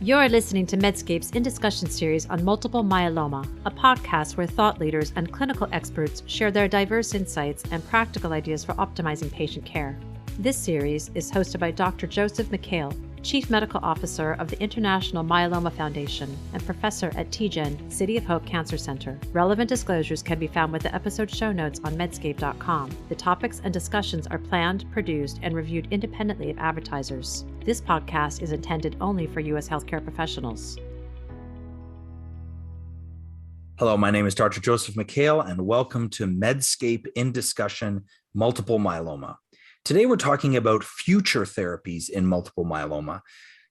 You're listening to Medscape's In Discussion series on multiple myeloma, a podcast where thought leaders and clinical experts share their diverse insights and practical ideas for optimizing patient care. This series is hosted by Dr. Joseph Mikhael, Chief Medical Officer of the International Myeloma Foundation and Professor at TGen City of Hope Cancer Center. Relevant disclosures can be found with the episode show notes on medscape.com. The topics and discussions are planned, produced, and reviewed independently of advertisers. This podcast is intended only for U.S. healthcare professionals. Hello, my name is Dr. Joseph Mikhael, and welcome to Medscape In Discussion Multiple Myeloma. Today, we're talking about future therapies in multiple myeloma.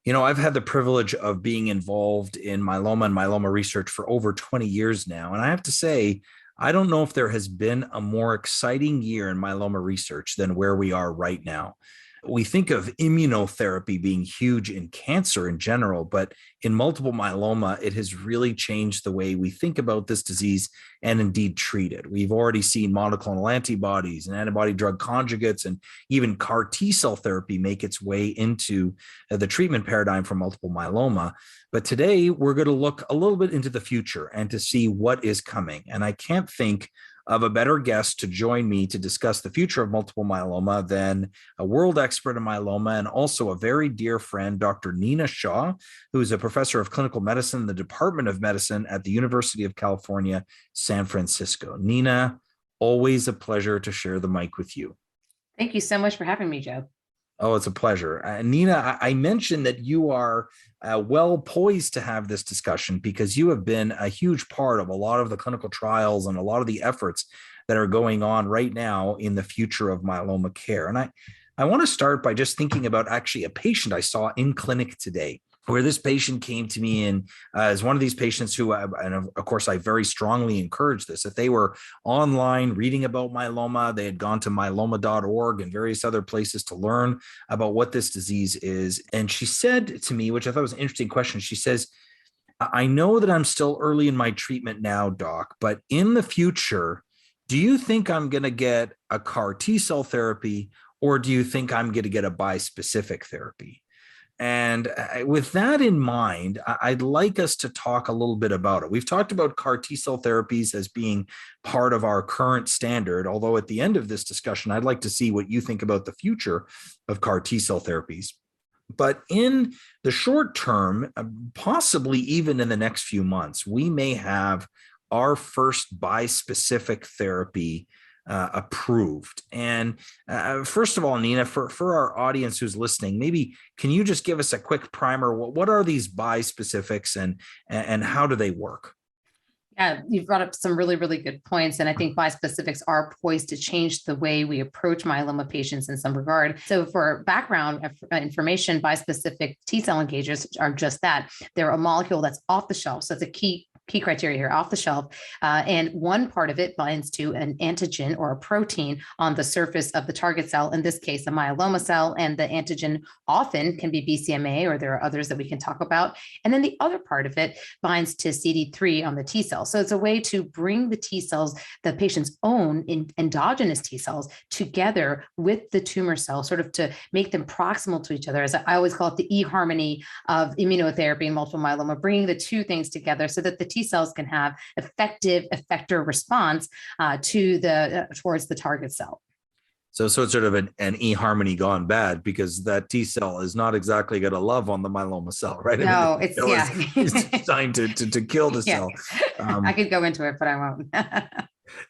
You know, I've had the privilege of being involved in myeloma and myeloma research for over 20 years now. And I have to say, I don't know if there has been a more exciting year in myeloma research than where we are right now. We think of immunotherapy being huge in cancer in general, but in multiple myeloma, it has really changed the way we think about this disease and indeed treat it. We've already seen monoclonal antibodies and antibody drug conjugates and even CAR T-cell therapy make its way into the treatment paradigm for multiple myeloma. But today, we're going to look a little bit into the future and to see what is coming. And I can't think of a better guest to join me to discuss the future of multiple myeloma than a world expert in myeloma and also a very dear friend, Dr. Nina Shah, who is a professor of clinical medicine in the Department of Medicine at the University of California, San Francisco. Nina, always a pleasure to share the mic with you. Thank you so much for having me, Joe. Oh, it's a pleasure. Nina, I mentioned that you are well poised to have this discussion because you have been a huge part of a lot of the clinical trials and a lot of the efforts that are going on right now in the future of myeloma care. And I want to start by just thinking about actually a patient I saw in clinic today, where this patient came to me and as one of these patients who, and of course, I very strongly encourage this, if they were online reading about myeloma, they had gone to myeloma.org and various other places to learn about what this disease is. And she said to me, which I thought was an interesting question, she says, I know that I'm still early in my treatment now, doc, but in the future, do you think I'm going to get a CAR T-cell therapy or do you think I'm going to get a bispecific therapy? And with that in mind, I'd like us to talk a little bit about it. We've talked about CAR T-cell therapies as being part of our current standard, although at the end of this discussion, I'd like to see what you think about the future of CAR T-cell therapies. But in the short term, possibly even in the next few months, we may have our first bispecific therapy approved. And first of all, Nina, for our audience who's listening, maybe can you just give us a quick primer? What are these bispecifics and how do they work? Yeah, you've brought up some really, really good points. And I think bispecifics are poised to change the way we approach myeloma patients in some regard. So for background information, bispecific T-cell engagers are just that. They're a molecule that's off the shelf. So it's a key criteria here, off the shelf. And one part of it binds to an antigen or a protein on the surface of the target cell, in this case, a myeloma cell. And the antigen often can be BCMA, or there are others that we can talk about. And then the other part of it binds to CD3 on the T cell. So it's a way to bring the T cells, the patient's own endogenous T cells, together with the tumor cell, sort of to make them proximal to each other. As I always call it, the e-harmony of immunotherapy and multiple myeloma, bringing the two things together so that the T cells can have effective effector response towards the target cell. So it's sort of an e-harmony gone bad because that T cell is not exactly going to love on the myeloma cell, right? No, it's designed to kill the cell. I could go into it, but I won't.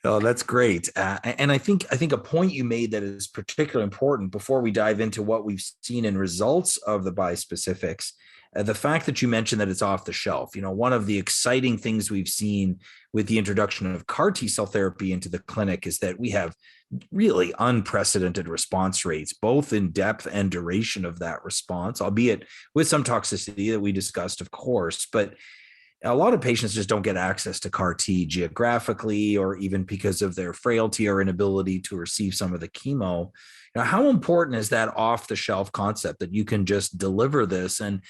Oh, that's great. And I think a point you made that is particularly important before we dive into what we've seen in results of the bispecifics. The fact that you mentioned that it's off the shelf, one of the exciting things we've seen with the introduction of CAR T-cell therapy into the clinic is that we have really unprecedented response rates, both in depth and duration of that response, albeit with some toxicity that we discussed, of course. But a lot of patients just don't get access to CAR T geographically, or even because of their frailty or inability to receive some of the chemo. Now, how important is that off-the-shelf concept that you can just deliver this? And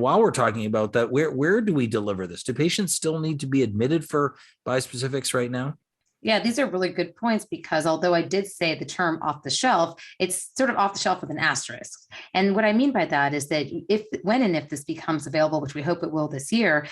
while we're talking about that, where do we deliver this? Do patients still need to be admitted for bispecifics right now? Yeah, these are really good points because although I did say the term off the shelf, it's sort of off the shelf with an asterisk. And what I mean by that is that when and if this becomes available, which we hope it will this year,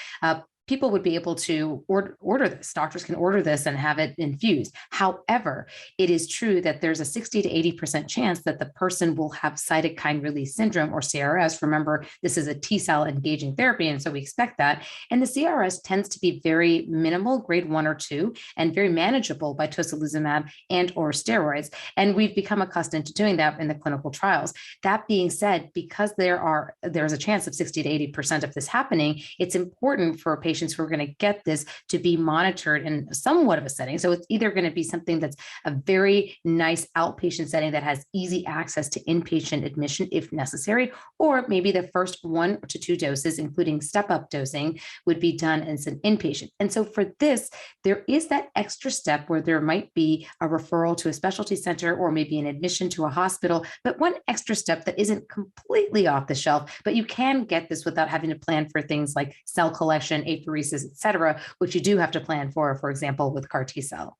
people would be able to order this. Doctors can order this and have it infused. However, it is true that there's a 60 to 80% chance that the person will have cytokine release syndrome or CRS. Remember, this is a T cell engaging therapy, and so we expect that. And the CRS tends to be very minimal, grade 1 or 2, and very manageable by tocilizumab and or steroids. And we've become accustomed to doing that in the clinical trials. That being said, because there's a chance of 60 to 80% of this happening, it's important for patients who are going to get this to be monitored in somewhat of a setting. So it's either going to be something that's a very nice outpatient setting that has easy access to inpatient admission if necessary, or maybe the first 1 to 2 doses, including step-up dosing, would be done as an inpatient. And so for this, there is that extra step where there might be a referral to a specialty center or maybe an admission to a hospital, but one extra step that isn't completely off the shelf, but you can get this without having to plan for things like cell collection, apheresis, et cetera, which you do have to plan for example, with CAR T cell.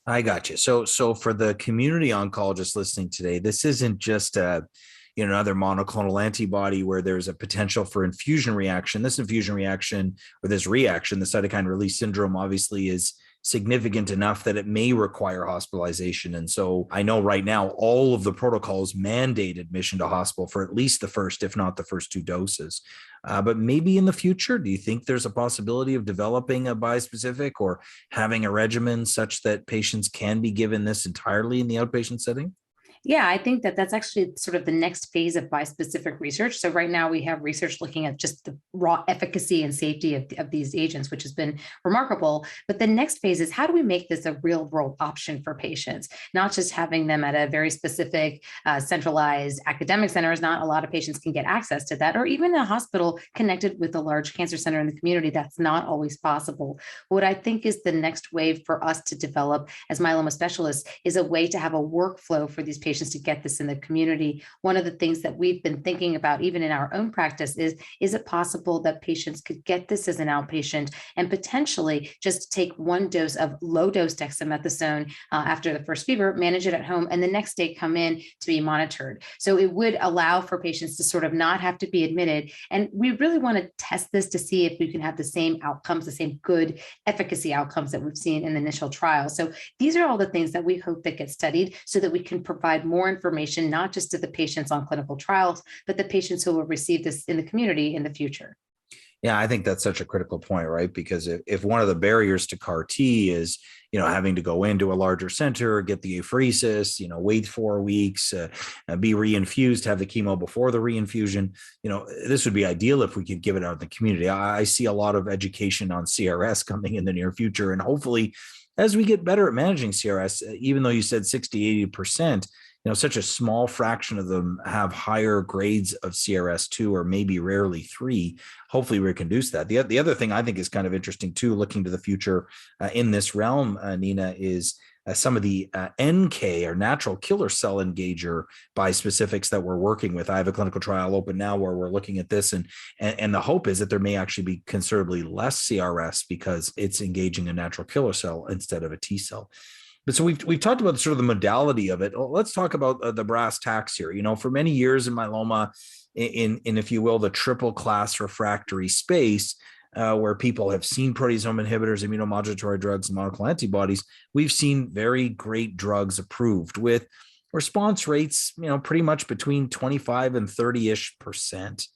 I got you. So for the community oncologists listening today, this isn't just another monoclonal antibody where there's a potential for infusion reaction. This infusion reaction or this reaction, the cytokine release syndrome, obviously is significant enough that it may require hospitalization. And so I know right now all of the protocols mandate admission to hospital for at least the first, if not the first 2 doses. But maybe in the future, do you think there's a possibility of developing a bispecific or having a regimen such that patients can be given this entirely in the outpatient setting? Yeah, I think that that's actually sort of the next phase of bispecific research. So right now we have research looking at just the raw efficacy and safety of these agents, which has been remarkable. But the next phase is how do we make this a real world option for patients, not just having them at a very specific centralized academic centers. Not a lot of patients can get access to that, or even a hospital connected with a large cancer center in the community. That's not always possible. What I think is the next wave for us to develop as myeloma specialists is a way to have a workflow for these patients to get this in the community. One of the things that we've been thinking about, even in our own practice, is it possible that patients could get this as an outpatient and potentially just take 1 dose of low dose dexamethasone after the first fever, manage it at home, and the next day come in to be monitored. So it would allow for patients to sort of not have to be admitted. And we really want to test this to see if we can have the same outcomes, the same good efficacy outcomes that we've seen in the initial trial. So these are all the things that we hope that get studied so that we can provide more information, not just to the patients on clinical trials, but the patients who will receive this in the community in the future. Yeah, I think that's such a critical point, right? Because if one of the barriers to CAR T is, having to go into a larger center, get the apheresis, wait 4 weeks, be reinfused, have the chemo before the reinfusion, this would be ideal if we could give it out in the community. I see a lot of education on CRS coming in the near future. And hopefully, as we get better at managing CRS, even though you said 60, 80%, such a small fraction of them have higher grades of CRS2 or maybe rarely 3. Hopefully we can reduce that. The other thing I think is kind of interesting too, looking to the future in this realm, Nina, is some of the NK or natural killer cell engager bispecifics that we're working with. I have a clinical trial open now where we're looking at this, and the hope is that there may actually be considerably less CRS because it's engaging a natural killer cell instead of a T cell. But so we've talked about sort of the modality of it. Let's talk about the brass tacks here. For many years in myeloma, in if you will, the triple class refractory space, where people have seen proteasome inhibitors, immunomodulatory drugs, and monoclonal antibodies, we've seen very great drugs approved with response rates, pretty much between 25 and 30-ish%.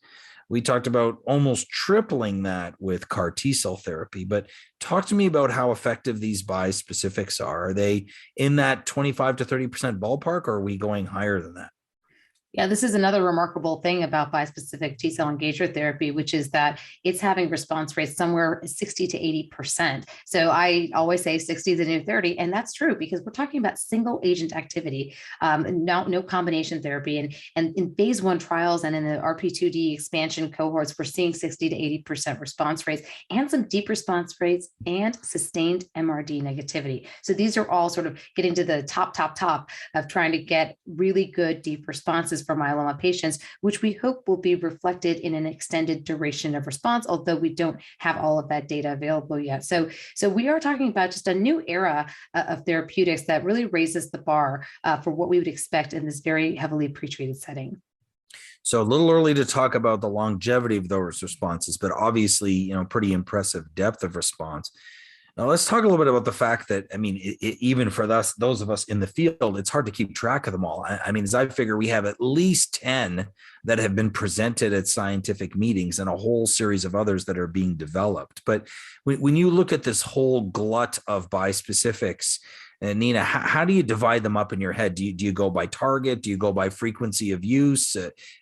We talked about almost tripling that with CAR T cell therapy, but talk to me about how effective these bispecifics are. Are they in that 25 to 30% ballpark, or are we going higher than that? Yeah, this is another remarkable thing about bispecific T cell engager therapy, which is that it's having response rates somewhere 60 to 80%. So I always say 60 is the new 30, and that's true because we're talking about single agent activity, no combination therapy. And in phase 1 trials and in the RP2D expansion cohorts, we're seeing 60 to 80% response rates and some deep response rates and sustained MRD negativity. So these are all sort of getting to the top of trying to get really good deep responses for myeloma patients, which we hope will be reflected in an extended duration of response, although we don't have all of that data available yet. So we are talking about just a new era of therapeutics that really raises the bar for what we would expect in this very heavily pretreated setting. So a little early to talk about the longevity of those responses, but obviously, pretty impressive depth of response. Now let's talk a little bit about the fact that, even for those of us in the field, it's hard to keep track of them all. As I figure, we have at least 10 that have been presented at scientific meetings and a whole series of others that are being developed. But when you look at this whole glut of bispecifics, and Nina, how do you divide them up in your head? Do you go by target? Do you go by frequency of use?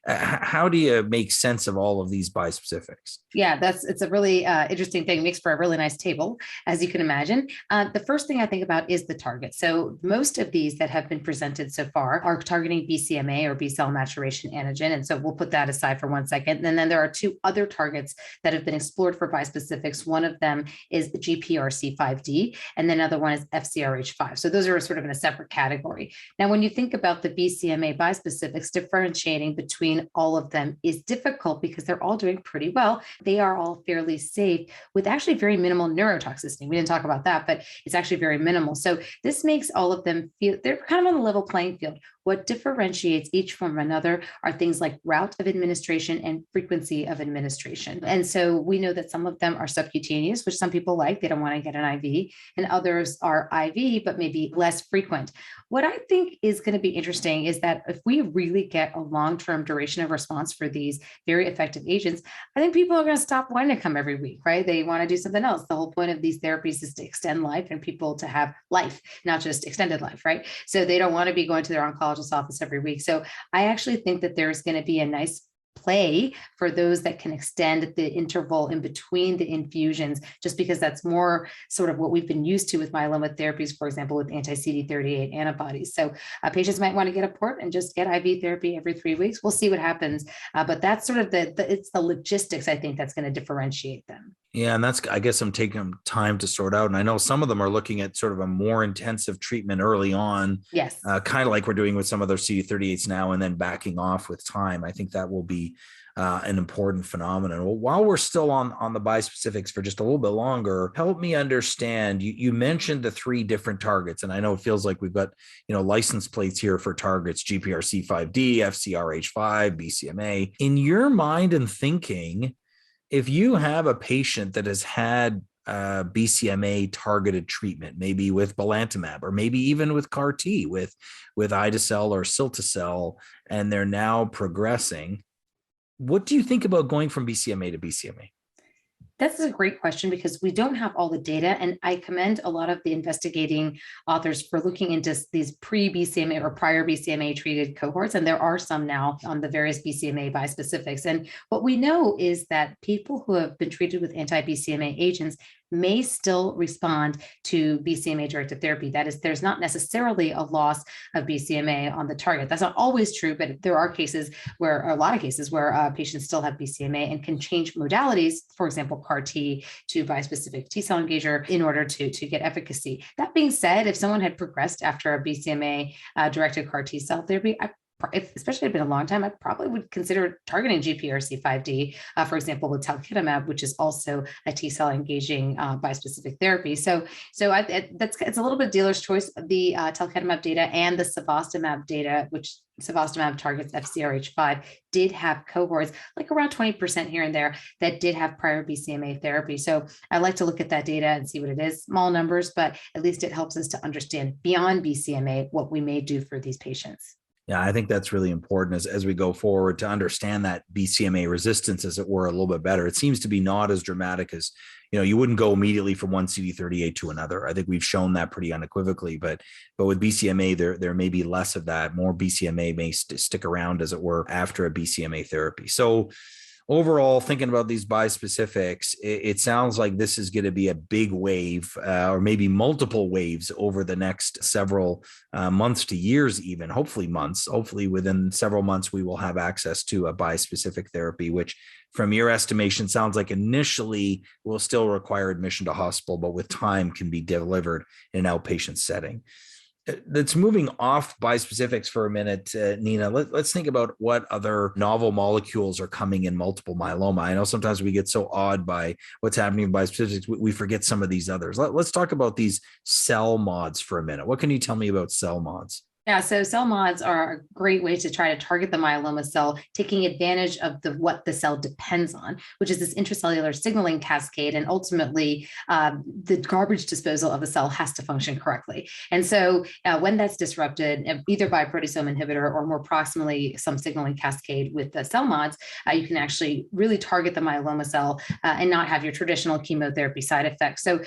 How do you make sense of all of these bispecifics? Yeah, it's a really interesting thing. It makes for a really nice table, as you can imagine. The first thing I think about is the target. So most of these that have been presented so far are targeting BCMA or B cell maturation antigen. And so we'll put that aside for 1 second. And then there are 2 other targets that have been explored for bispecifics. One of them is the GPRC5D, and then another one is FcRH5. So those are sort of in a separate category. Now, when you think about the BCMA bispecifics, differentiating between all of them is difficult because they're all doing pretty well. They are all fairly safe with actually very minimal neurotoxicity. We didn't talk about that, but it's actually very minimal. So this makes all of them feel they're kind of on the level playing field. What differentiates each from another are things like route of administration and frequency of administration. And so we know that some of them are subcutaneous, which some people like. They don't want to get an IV, and others are IV, but maybe less frequent. What I think is going to be interesting is that if we really get a long-term duration of response for these very effective agents, I think people are going to stop wanting to come every week, right? They want to do something else. The whole point of these therapies is to extend life and people to have life, not just extended life, right? So they don't want to be going to their oncologist office every week. So I actually think that there's going to be a nice play for those that can extend the interval in between the infusions, just because that's more sort of what we've been used to with myeloma therapies, for example, with anti-CD38 antibodies. So patients might want to get a port and just get IV therapy every 3 weeks. We'll see what happens. But that's sort of it's the logistics, I think, that's going to differentiate them. Yeah, and I guess I'm taking time to sort out. And I know some of them are looking at sort of a more intensive treatment early on. Yes. Kind of like we're doing with some other CD38s now, and then backing off with time. I think that will be an important phenomenon. Well, while we're still on the bispecifics for just a little bit longer, help me understand. You mentioned the 3 different targets, and I know it feels like we've got license plates here for targets: GPRC5D, FcRH5, BCMA. In your mind and thinking, if you have a patient that has had BCMA targeted treatment, maybe with belantamab, or maybe even with CAR T, with ide-cel or cilta-cel, and they're now progressing, what do you think about going from BCMA to BCMA? That's a great question because we don't have all the data. And I commend a lot of the investigating authors for looking into these pre-BCMA or prior BCMA treated cohorts. And there are some now on the various BCMA bispecifics. And what we know is that people who have been treated with anti-BCMA agents may still respond to BCMA-directed therapy. That is, there's not necessarily a loss of BCMA on the target. That's not always true, but there are cases where, or a lot of cases where patients still have BCMA and can change modalities, for example, CAR T to bispecific T-cell engager in order to get efficacy. That being said, if someone had progressed after a BCMA-directed CAR T-cell therapy, especially if it's been a long time, I probably would consider targeting GPRC5D, for example, with talquetamab, which is also a T-cell engaging bispecific therapy. So it's a little bit dealer's choice. The talquetamab data and the cevostamab data, which cevostamab targets FcRH5, did have cohorts, like around 20% here and there, that did have prior BCMA therapy. So I like to look at that data and see what it is, small numbers, but at least it helps us to understand beyond BCMA what we may do for these patients. Yeah, I think that's really important as we go forward to understand that BCMA resistance, as it were, a little bit better. It seems to be not as dramatic as, you wouldn't go immediately from one CD38 to another. I think we've shown that pretty unequivocally, but with BCMA, there may be less of that. More BCMA may stick around, as it were, after a BCMA therapy. So overall, thinking about these bispecifics, it sounds like this is going to be a big wave, or maybe multiple waves over the next several months to years, even hopefully months. Hopefully within several months, we will have access to a bispecific therapy, which from your estimation sounds like initially will still require admission to hospital, but with time can be delivered in an outpatient setting. That's moving off bispecifics for a minute, Nina. Let's think about what other novel molecules are coming in multiple myeloma. I know sometimes we get so awed by what's happening in bispecifics, we forget some of these others. Let's talk about these CELMoDs for a minute. What can you tell me about CELMoDs? Yeah, so CELMoDs are a great way to try to target the myeloma cell, taking advantage of what the cell depends on, which is this intracellular signaling cascade. And ultimately, the garbage disposal of the cell has to function correctly. And so when that's disrupted, either by a proteasome inhibitor or more proximally some signaling cascade with the CELMoDs, you can actually really target the myeloma cell and not have your traditional chemotherapy side effects. So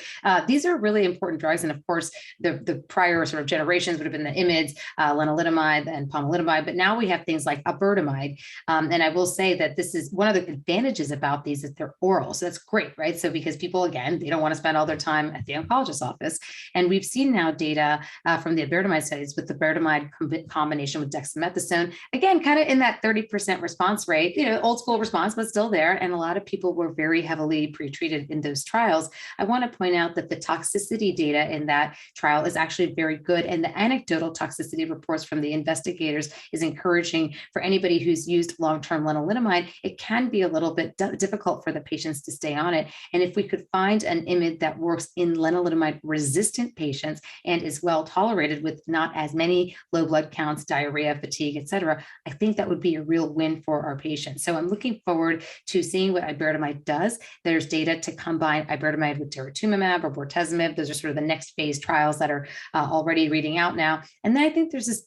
these are really important drugs. And of course, the prior sort of generations would have been the IMiDs, lenalidomide and pomalidomide, but now we have things like iberdomide. And I will say that this is one of the advantages about these is they're oral. So that's great, right? So because people, again, they don't want to spend all their time at the oncologist's office. And we've seen now data from the iberdomide studies with the iberdomide combination with dexamethasone, again, kind of in that 30% response rate, old school response, but still there. And a lot of people were very heavily pretreated in those trials. I want to point out that the toxicity data in that trial is actually very good. And the anecdotal toxicity reports from the investigators is encouraging for anybody who's used long-term lenalidomide. It can be a little bit difficult for the patients to stay on it. And if we could find an IMiD that works in lenalidomide resistant patients and is well tolerated with not as many low blood counts, diarrhea, fatigue, et cetera, I think that would be a real win for our patients. So I'm looking forward to seeing what iberdomide does. There's data to combine iberdomide with daratumumab or bortezomib. Those are sort of the next phase trials that are already reading out now. And then I think there's this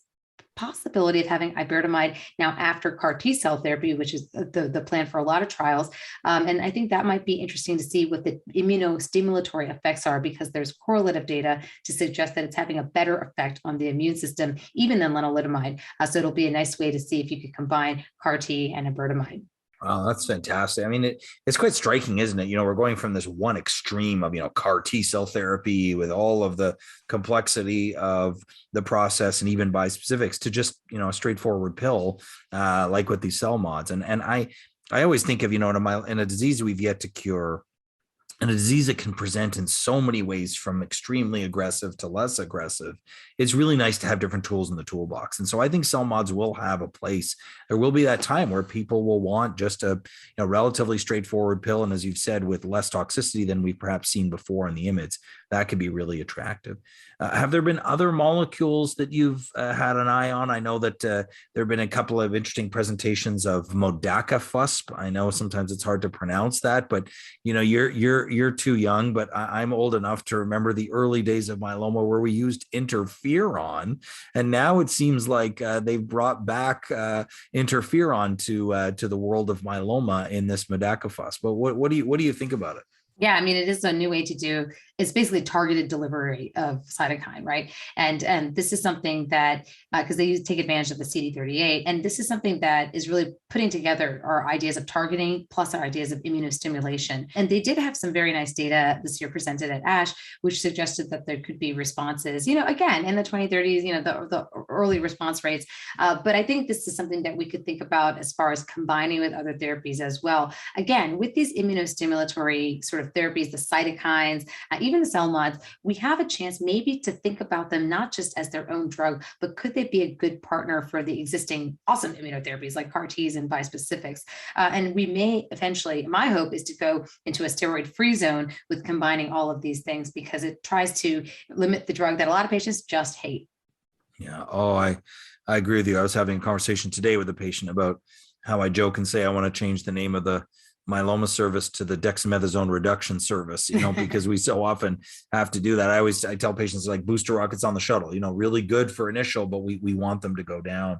possibility of having iberdomide now after CAR T cell therapy, which is the plan for a lot of trials. And I think that might be interesting to see what the immunostimulatory effects are, because there's correlative data to suggest that it's having a better effect on the immune system, even than lenalidomide. So it'll be a nice way to see if you could combine CAR T and iberdomide. Oh, that's fantastic. I mean, it's quite striking, isn't it? We're going from this one extreme of, CAR T cell therapy with all of the complexity of the process and even bispecifics to just, a straightforward pill, like with these CELMoDs. And I always think of, in a disease we've yet to cure, and a disease that can present in so many ways from extremely aggressive to less aggressive, it's really nice to have different tools in the toolbox. And so I think CELMoDs will have a place. There will be that time where people will want just a relatively straightforward pill. And as you've said, with less toxicity than we've perhaps seen before in the IMiDs, that could be really attractive. Have there been other molecules that you've had an eye on? I know that there have been a couple of interesting presentations of modakafusp. I know sometimes it's hard to pronounce that, but you're too young, but I'm old enough to remember the early days of myeloma where we used interferon, and now it seems like they've brought back interferon to the world of myeloma in this modakafusp. But what do you think about it? Yeah, I mean, it is a new way to do, it's basically targeted delivery of cytokine, right? And this is something that, because they take advantage of the CD38, and this is something that is really putting together our ideas of targeting plus our ideas of immunostimulation. And they did have some very nice data this year presented at ASH, which suggested that there could be responses, again, in the 2030s, the early response rates. But I think this is something that we could think about as far as combining with other therapies as well. Again, with these immunostimulatory sort of therapies, the cytokines, even the CELMoDs, we have a chance maybe to think about them not just as their own drug, but could they be a good partner for the existing awesome immunotherapies like CAR Ts and bispecifics? And we may eventually, my hope is to go into a steroid-free zone with combining all of these things, because it tries to limit the drug that a lot of patients just hate. Yeah. Oh, I agree with you. I was having a conversation today with a patient about how I joke and say I want to change the name of the myeloma service to the dexamethasone reduction service, because we so often have to do that. I tell patients, like, booster rockets on the shuttle, really good for initial, but we want them to go down,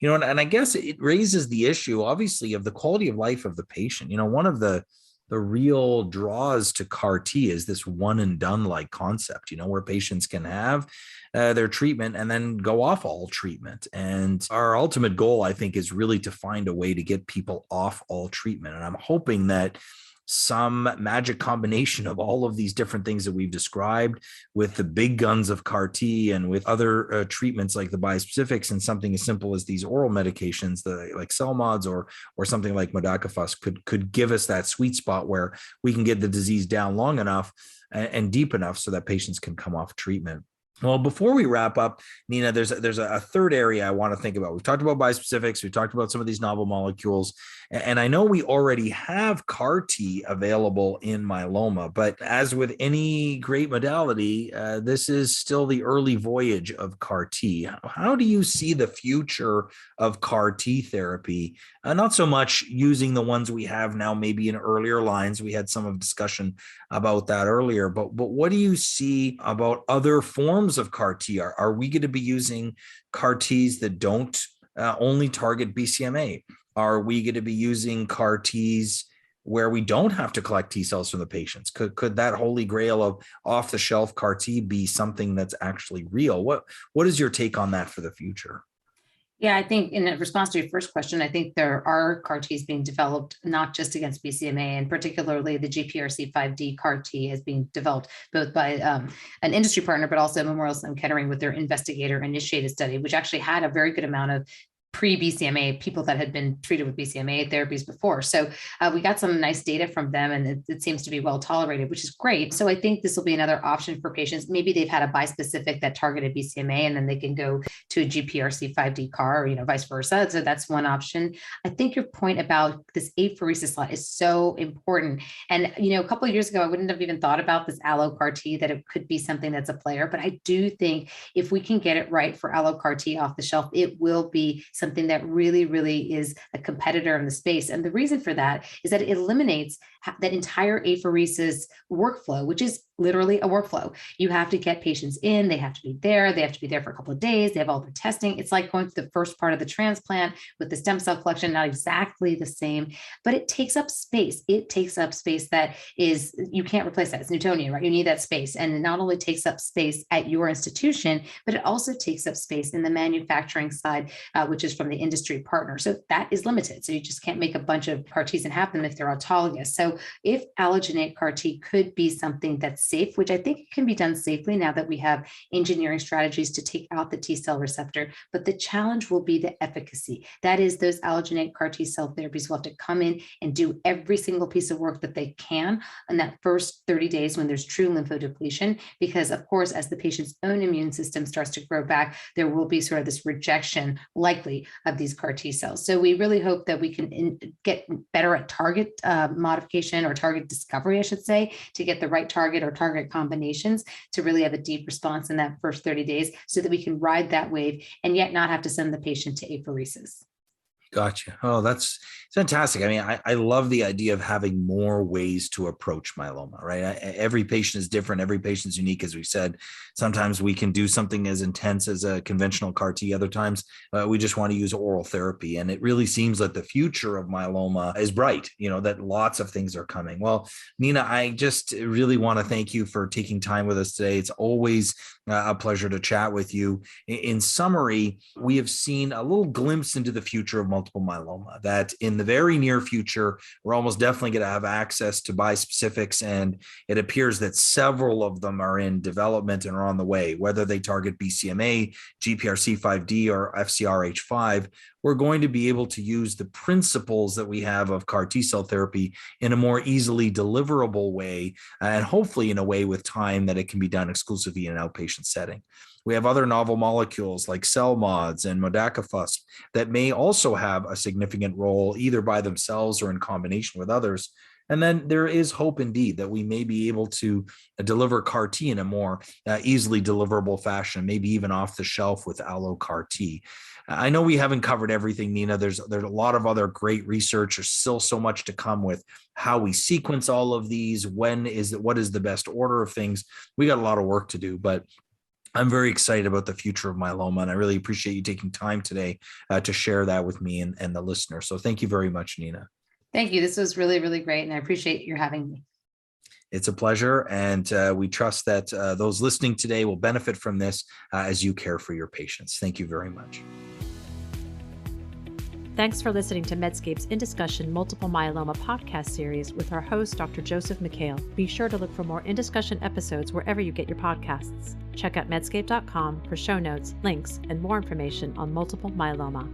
and I guess it raises the issue, obviously, of the quality of life of the patient. One of the real draws to CAR T is this one and done like concept, where patients can have their treatment and then go off all treatment. And our ultimate goal, I think, is really to find a way to get people off all treatment. And I'm hoping that some magic combination of all of these different things that we've described with the big guns of CAR T and with other treatments like the bispecifics and something as simple as these oral medications, like CELMoDs or something like modakafusp could give us that sweet spot where we can get the disease down long enough and deep enough so that patients can come off treatment. Well, before we wrap up, Nina, there's a third area I want to think about. We've talked about bispecifics. We've talked about some of these novel molecules. And I know we already have CAR T available in myeloma, but as with any great modality, this is still the early voyage of CAR T. How do you see the future of CAR T therapy? Not so much using the ones we have now, maybe in earlier lines. We had some of discussion about that earlier, but what do you see about other forms of CAR T? Are we going to be using CAR Ts that don't only target BCMA? Are we going to be using CAR Ts where we don't have to collect T cells from the patients? Could that holy grail of off-the-shelf CAR T be something that's actually real? What is your take on that for the future? Yeah, I think in response to your first question, I think there are CAR Ts being developed, not just against BCMA, and particularly the GPRC5D CAR T is being developed both by an industry partner, but also Memorial Sloan Kettering with their investigator-initiated study, which actually had a very good amount of pre-BCMA people that had been treated with BCMA therapies before. So we got some nice data from them, and it seems to be well tolerated, which is great. So I think this will be another option for patients. Maybe they've had a bispecific that targeted BCMA, and then they can go to a GPRC5D CAR, or vice versa. So that's one option. I think your point about this apheresis slot is so important. And a couple of years ago, I wouldn't have even thought about this allo CAR T, that it could be something that's a player. But I do think if we can get it right for allo CAR T off the shelf, it will be something that really, really is a competitor in the space. And the reason for that is that it eliminates that entire apheresis workflow, which is literally a workflow. You have to get patients in, they have to be there for a couple of days, they have all their testing. It's like going through the first part of the transplant with the stem cell collection, not exactly the same, but it takes up space. It takes up space that is, you can't replace that. It's Newtonian, right? You need that space. And it not only takes up space at your institution, but it also takes up space in the manufacturing side, which is from the industry partner. So that is limited. So you just can't make a bunch of CAR Ts and have them if they're autologous. So if allogeneic CAR T could be something that's safe, which I think can be done safely now that we have engineering strategies to take out the T cell receptor, but the challenge will be the efficacy. That is, those allogeneic CAR T cell therapies will have to come in and do every single piece of work that they can in that first 30 days when there's true lymphodepletion, because of course, as the patient's own immune system starts to grow back, there will be sort of this rejection likely of these CAR T cells. So we really hope that we can get better at target modification, or target discovery, I should say, to get the right target or target combinations to really have a deep response in that first 30 days so that we can ride that wave and yet not have to send the patient to apheresis. Gotcha. Oh, that's fantastic. I mean, I love the idea of having more ways to approach myeloma, right? Every patient is different. Every patient is unique, as we said. Sometimes we can do something as intense as a conventional CAR T. Other times we just want to use oral therapy. And it really seems like the future of myeloma is bright, that lots of things are coming. Well, Nina, I just really want to thank you for taking time with us today. It's always a pleasure to chat with you. In summary, we have seen a little glimpse into the future of multiple myeloma, that in the very near future, we're almost definitely going to have access to bispecifics, and it appears that several of them are in development and are on the way, whether they target BCMA, GPRC5D, or FCRH5. We're going to be able to use the principles that we have of CAR T cell therapy in a more easily deliverable way, and hopefully in a way with time that it can be done exclusively in an outpatient setting. We have other novel molecules like CELMoDs and modakafusp that may also have a significant role either by themselves or in combination with others. And then there is hope indeed that we may be able to deliver CAR T in a more easily deliverable fashion, maybe even off the shelf with allo CAR T. I know we haven't covered everything, Nina. There's a lot of other great research. There's still so much to come with how we sequence all of these. What is the best order of things? We got a lot of work to do, but I'm very excited about the future of myeloma, and I really appreciate you taking time today to share that with me and the listener. So thank you very much, Nina. Thank you. This was really, really great, and I appreciate your having me. It's a pleasure, and we trust that those listening today will benefit from this as you care for your patients. Thank you very much. Thanks for listening to Medscape's In Discussion Multiple Myeloma podcast series with our host, Dr. Joseph Mikhael. Be sure to look for more In Discussion episodes wherever you get your podcasts. Check out medscape.com for show notes, links, and more information on multiple myeloma.